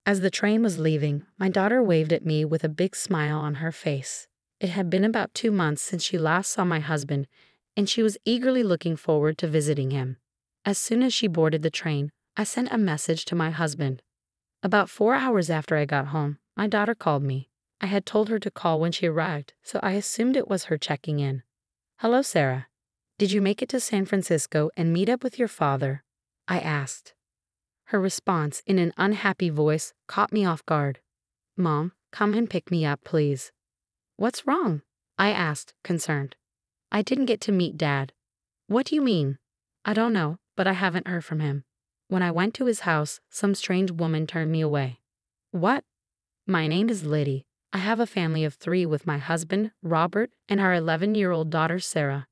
As the train was leaving, my daughter waved at me with a big smile on her face. It had been about 2 months since she last saw my husband, and she was eagerly looking forward to visiting him. As soon as she boarded the train, I sent a message to my husband. About 4 hours after I got home, my daughter called me. I had told her to call when she arrived, so I assumed it was her checking in. "Hello, Sarah. Did you make it to San Francisco and meet up with your father?" I asked. Her response, in an unhappy voice, caught me off guard. "Mom, come and pick me up, please." "What's wrong?" I asked, concerned. "I didn't get to meet Dad." "What do you mean?" "I don't know, but I haven't heard from him. When I went to his house, some strange woman turned me away." "What?" "My name is Liddy. I have a family of 3 with my husband, Robert, and our 11-year-old daughter, Sarah.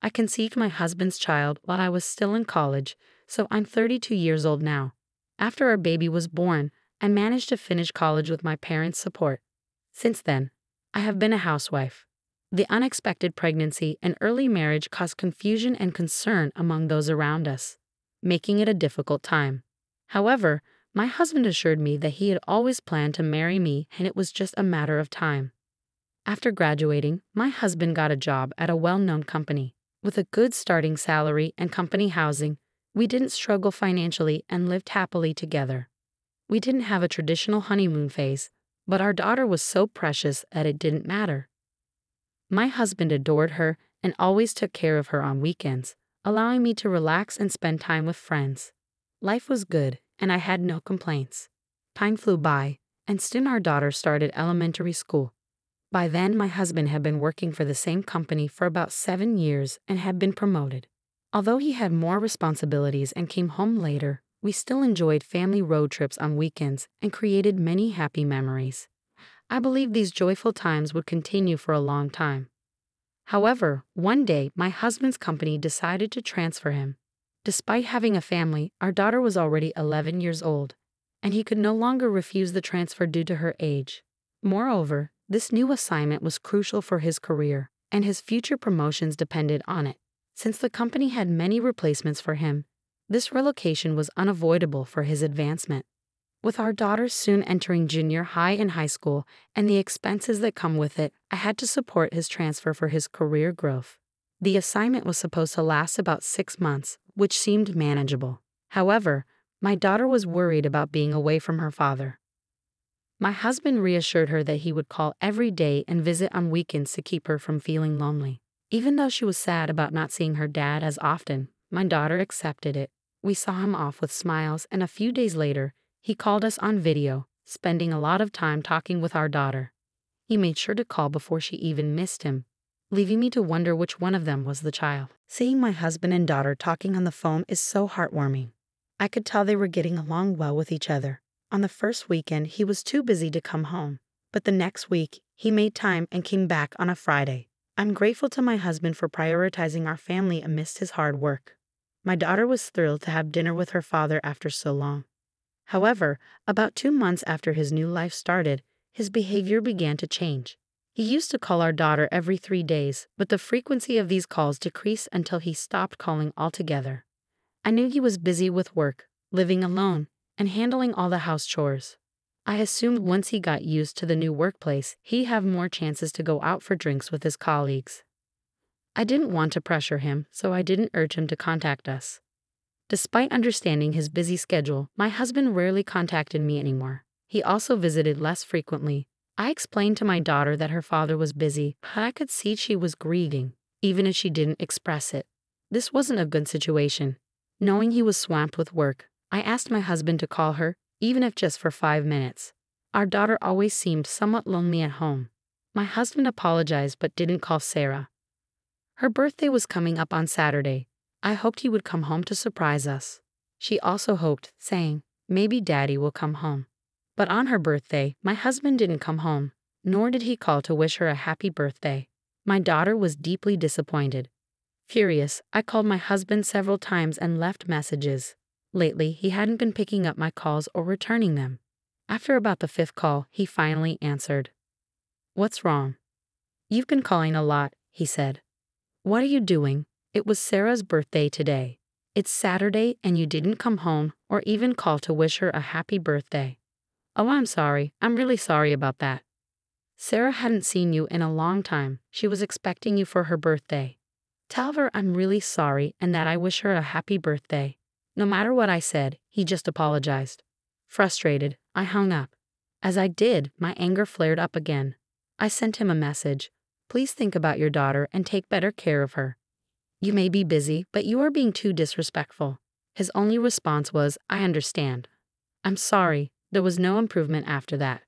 I conceived my husband's child while I was still in college, so I'm 32 years old now. After our baby was born, I managed to finish college with my parents' support. Since then, I have been a housewife. The unexpected pregnancy and early marriage caused confusion and concern among those around us, making it a difficult time. However, my husband assured me that he had always planned to marry me and it was just a matter of time. After graduating, my husband got a job at a well-known company. With a good starting salary and company housing, we didn't struggle financially and lived happily together. We didn't have a traditional honeymoon phase, but our daughter was so precious that it didn't matter. My husband adored her and always took care of her on weekends, allowing me to relax and spend time with friends. Life was good, and I had no complaints. Time flew by, and soon our daughter started elementary school. By then, my husband had been working for the same company for about 7 years and had been promoted. Although he had more responsibilities and came home later, we still enjoyed family road trips on weekends and created many happy memories. I believed these joyful times would continue for a long time. However, one day, my husband's company decided to transfer him. Despite having a family, our daughter was already 11 years old, and he could no longer refuse the transfer due to her age. Moreover, this new assignment was crucial for his career, and his future promotions depended on it. Since the company had many replacements for him, this relocation was unavoidable for his advancement. With our daughter soon entering junior high and high school and the expenses that come with it, I had to support his transfer for his career growth. The assignment was supposed to last about 6 months, which seemed manageable. However, my daughter was worried about being away from her father. My husband reassured her that he would call every day and visit on weekends to keep her from feeling lonely. Even though she was sad about not seeing her dad as often, my daughter accepted it. We saw him off with smiles, and a few days later, he called us on video, spending a lot of time talking with our daughter. He made sure to call before she even missed him, leaving me to wonder which one of them was the child. Seeing my husband and daughter talking on the phone is so heartwarming. I could tell they were getting along well with each other. On the first weekend, he was too busy to come home, but the next week, he made time and came back on a Friday. I'm grateful to my husband for prioritizing our family amidst his hard work. My daughter was thrilled to have dinner with her father after so long. However, about 2 months after his new life started, his behavior began to change. He used to call our daughter every 3 days, but the frequency of these calls decreased until he stopped calling altogether. I knew he was busy with work, living alone, and handling all the house chores. I assumed once he got used to the new workplace, he'd have more chances to go out for drinks with his colleagues. I didn't want to pressure him, so I didn't urge him to contact us. Despite understanding his busy schedule, my husband rarely contacted me anymore. He also visited less frequently. I explained to my daughter that her father was busy, but I could see she was grieving, even if she didn't express it. This wasn't a good situation. Knowing he was swamped with work, I asked my husband to call her, even if just for 5 minutes. Our daughter always seemed somewhat lonely at home. My husband apologized but didn't call Sarah. Her birthday was coming up on Saturday. I hoped he would come home to surprise us. She also hoped, saying, "Maybe Daddy will come home." But on her birthday, my husband didn't come home, nor did he call to wish her a happy birthday. My daughter was deeply disappointed. Furious, I called my husband several times and left messages. Lately, he hadn't been picking up my calls or returning them. After about the 5th call, he finally answered. "What's wrong?" "You've been calling a lot," he said. "What are you doing? It was Sarah's birthday today. It's Saturday and you didn't come home or even call to wish her a happy birthday." Oh, I'm sorry. I'm really sorry about that. Sarah hadn't seen you in a long time. She was expecting you for her birthday. Tell her I'm really sorry and that I wish her a happy birthday. No matter what I said, he just apologized. Frustrated, I hung up. As I did, my anger flared up again. I sent him a message. Please think about your daughter and take better care of her. You may be busy, but you are being too disrespectful. His only response was, I understand. I'm sorry. There was no improvement after that.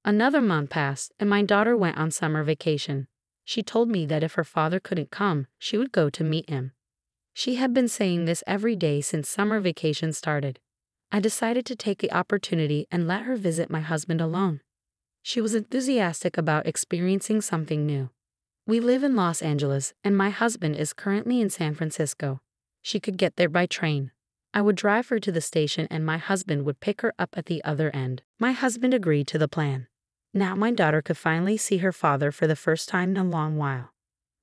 Another month passed, and my daughter went on summer vacation. She told me that if her father couldn't come, she would go to meet him. She had been saying this every day since summer vacation started. I decided to take the opportunity and let her visit my husband alone. She was enthusiastic about experiencing something new. We live in Los Angeles, and my husband is currently in San Francisco. She could get there by train. I would drive her to the station and my husband would pick her up at the other end. My husband agreed to the plan. Now my daughter could finally see her father for the first time in a long while.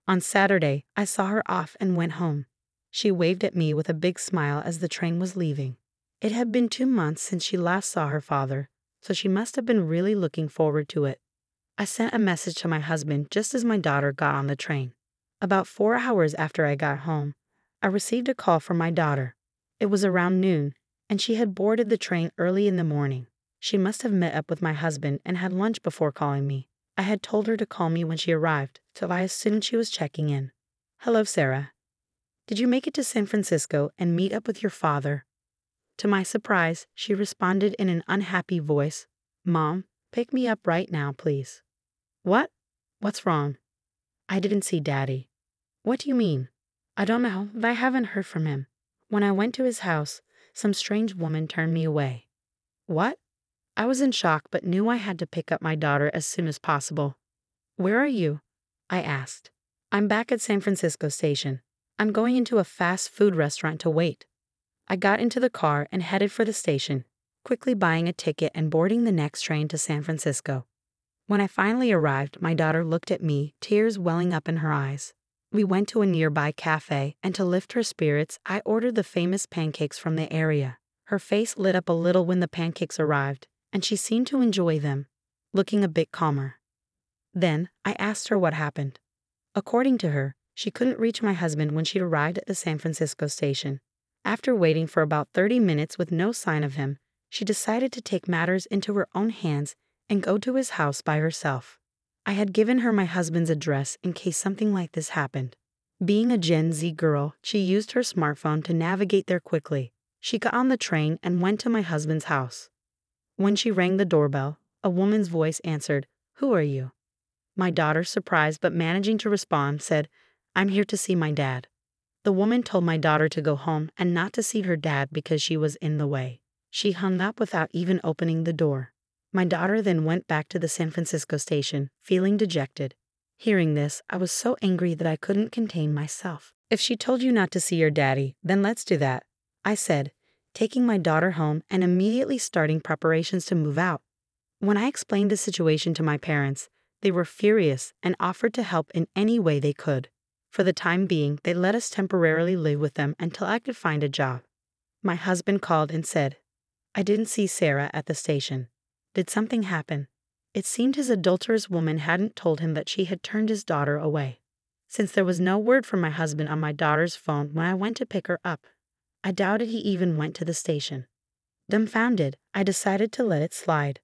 On Saturday, I saw her off and went home. She waved at me with a big smile as the train was leaving. It had been 2 months since she last saw her father, so she must have been really looking forward to it. I sent a message to my husband just as my daughter got on the train. About 4 hours after I got home, I received a call from my daughter. It was around noon, and she had boarded the train early in the morning. She must have met up with my husband and had lunch before calling me. I had told her to call me when she arrived, so I assumed she was checking in. Hello, Sarah. Did you make it to San Francisco and meet up with your father? To my surprise, she responded in an unhappy voice, Mom, pick me up right now, please. What? What's wrong? I didn't see Daddy. What do you mean? I don't know, but I haven't heard from him. When I went to his house, some strange woman turned me away. What? I was in shock but knew I had to pick up my daughter as soon as possible. Where are you? I asked. I'm back at San Francisco Station. I'm going into a fast food restaurant to wait. I got into the car and headed for the station, quickly buying a ticket and boarding the next train to San Francisco. When I finally arrived, my daughter looked at me, tears welling up in her eyes. We went to a nearby cafe, and to lift her spirits, I ordered the famous pancakes from the area. Her face lit up a little when the pancakes arrived, and she seemed to enjoy them, looking a bit calmer. Then, I asked her what happened. According to her, she couldn't reach my husband when she arrived at the San Francisco station. After waiting for about 30 minutes with no sign of him, she decided to take matters into her own hands and go to his house by herself. I had given her my husband's address in case something like this happened. Being a Gen Z girl, she used her smartphone to navigate there quickly. She got on the train and went to my husband's house. When she rang the doorbell, a woman's voice answered, Who are you? My daughter, surprised but managing to respond, said, I'm here to see my dad. The woman told my daughter to go home and not to see her dad because she was in the way. She hung up without even opening the door. My daughter then went back to the San Francisco station, feeling dejected. Hearing this, I was so angry that I couldn't contain myself. If she told you not to see your daddy, then let's do that, I said, taking my daughter home and immediately starting preparations to move out. When I explained the situation to my parents, they were furious and offered to help in any way they could. For the time being, they let us temporarily live with them until I could find a job. My husband called and said, I didn't see Sarah at the station. Did something happen? It seemed his adulterous woman hadn't told him that she had turned his daughter away. Since there was no word from my husband on my daughter's phone when I went to pick her up, I doubted he even went to the station. Dumbfounded, I decided to let it slide.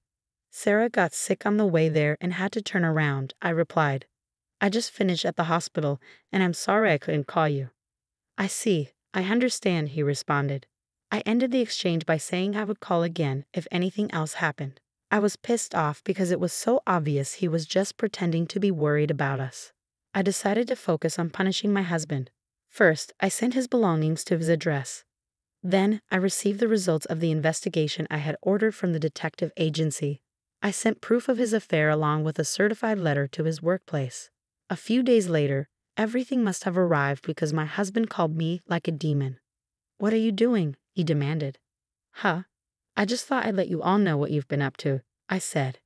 Sarah got sick on the way there and had to turn around, I replied. I just finished at the hospital, and I'm sorry I couldn't call you. I see, I understand, he responded. I ended the exchange by saying I would call again if anything else happened. I was pissed off because it was so obvious he was just pretending to be worried about us. I decided to focus on punishing my husband. First, I sent his belongings to his address. Then, I received the results of the investigation I had ordered from the detective agency. I sent proof of his affair along with a certified letter to his workplace. A few days later, everything must have arrived because my husband called me like a demon. What are you doing? He demanded. Huh? I just thought I'd let you all know what you've been up to, I said.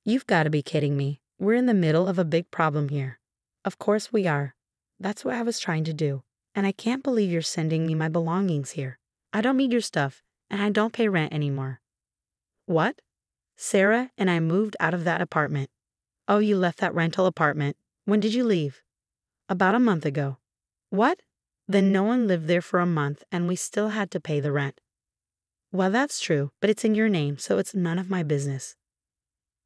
You've got to be kidding me. We're in the middle of a big problem here. Of course we are. That's what I was trying to do. And I can't believe you're sending me my belongings here. I don't need your stuff, and I don't pay rent anymore. What? Sarah and I moved out of that apartment. Oh, you left that rental apartment. When did you leave? About a month ago. What? Then no one lived there for a month and we still had to pay the rent. Well, that's true, but it's in your name, so it's none of my business.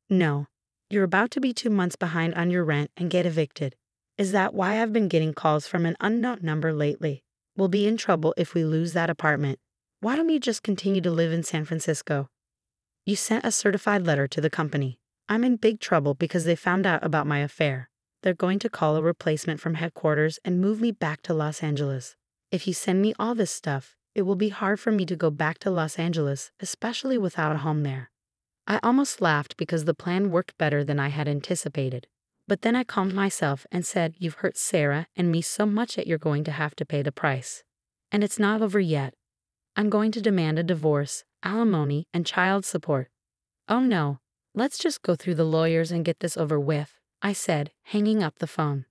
No. You're about to be 2 months behind on your rent and get evicted. Is that why I've been getting calls from an unknown number lately? We'll be in trouble if we lose that apartment. Why don't you just continue to live in San Francisco? You sent a certified letter to the company. I'm in big trouble because they found out about my affair. They're going to call a replacement from headquarters and move me back to Los Angeles. If you send me all this stuff, it will be hard for me to go back to Los Angeles, especially without a home there. I almost laughed because the plan worked better than I had anticipated. But then I calmed myself and said, you've hurt Sarah and me so much that you're going to have to pay the price. And it's not over yet. I'm going to demand a divorce, alimony, and child support. Oh no, let's just go through the lawyers and get this over with, I said, hanging up the phone.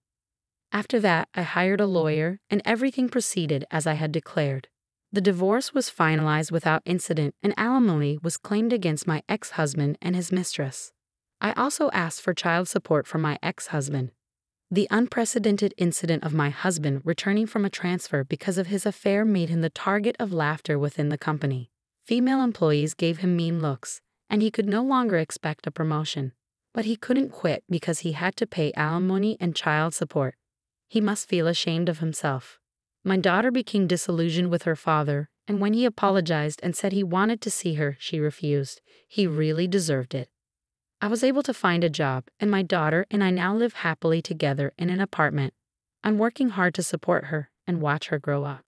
After that, I hired a lawyer, and everything proceeded as I had declared. The divorce was finalized without incident, and alimony was claimed against my ex-husband and his mistress. I also asked for child support from my ex-husband. The unprecedented incident of my husband returning from a transfer because of his affair made him the target of laughter within the company. Female employees gave him mean looks, and he could no longer expect a promotion. But he couldn't quit because he had to pay alimony and child support. He must feel ashamed of himself. My daughter became disillusioned with her father, and when he apologized and said he wanted to see her, she refused. He really deserved it. I was able to find a job, and my daughter and I now live happily together in an apartment. I'm working hard to support her and watch her grow up.